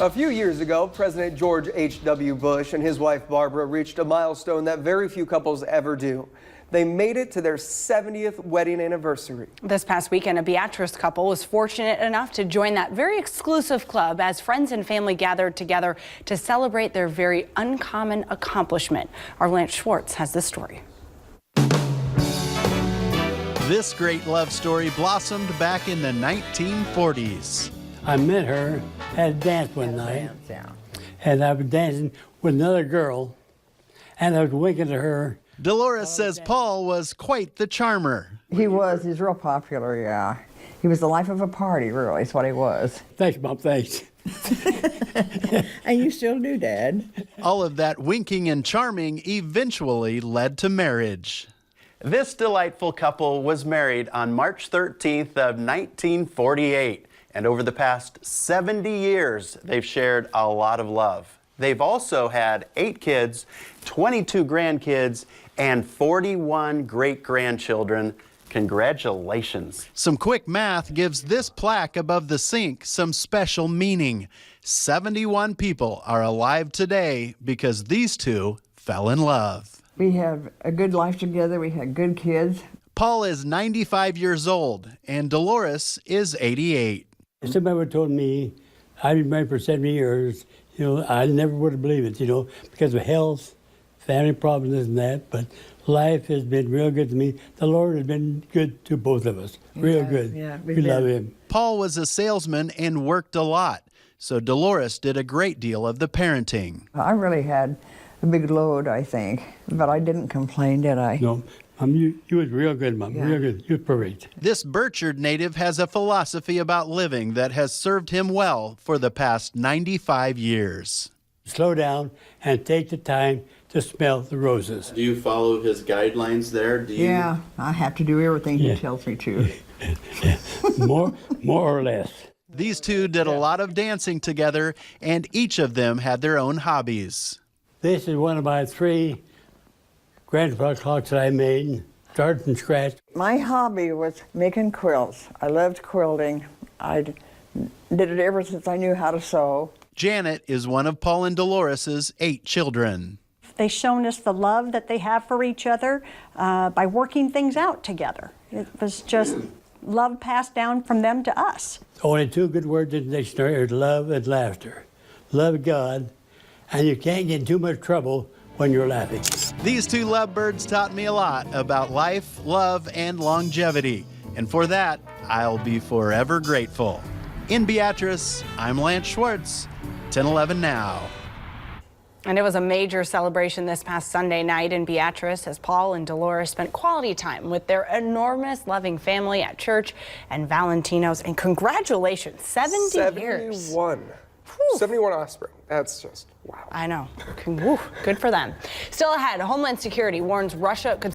A few years ago, President George H.W. Bush and his wife Barbara reached a milestone that very few couples ever do. They made it to their 70th wedding anniversary. This past weekend, a Beatrice couple was fortunate enough to join that very exclusive club as friends and family gathered together to celebrate their very uncommon accomplishment. Our Lance Schwartz has this story. This great love story blossomed back in the 1940s. I met her at a dance one night, and I was dancing with another girl, and I was winking at her. Dolores says Paul was quite the charmer. He was. He's real popular, yeah. He was the life of a party, really, is what he was. Thanks, Mom, thanks. And you still do, Dad. All of that winking and charming eventually led to marriage. This delightful couple was married on March 13th of 1948. And over the past 70 years, they've shared a lot of love. They've also had 8 kids, 22 grandkids, and 41 great-grandchildren. Congratulations. Some quick math gives this plaque above the sink some special meaning. 71 people are alive today because these two fell in love. We have a good life together. We had good kids. Paul is 95 years old, and Dolores is 88. If somebody would have told me I'd been married for 70 years, I never would have believed it, because of health, family problems, this and that. But life has been real good to me. The Lord has been good to both of us, real good. Yeah, we love Him. Paul was a salesman and worked a lot, so Dolores did a great deal of the parenting. I really had a big load, I think, but I didn't complain, did I? No. You was real good, Mom, real good. You were perfect. This Burchard native has a philosophy about living that has served him well for the past 95 years. Slow down and take the time to smell the roses. Do you follow his guidelines there? Yeah, I have to do everything he tells me to. More or less. These two did a lot of dancing together, and each of them had their own hobbies. This is one of my 3 grandfather clocks that I made, started from scratch. My hobby was making quilts. I loved quilting. I did it ever since I knew how to sew. Janet is one of Paul and Dolores's 8 children. They've shown us the love that they have for each other by working things out together. It was just love passed down from them to us. Only 2 good words in the dictionary are love and laughter. Love God, and you can't get in too much trouble when you're laughing. These 2 lovebirds taught me a lot about life, love, and longevity. And for that, I'll be forever grateful. In Beatrice, I'm Lance Schwartz, 1011 Now. And it was a major celebration this past Sunday night in Beatrice as Paul and Dolores spent quality time with their enormous loving family at church and Valentino's. And congratulations, 70 years. 71 offspring. That's just wow. I know. Good for them. Still ahead, Homeland Security warns Russia could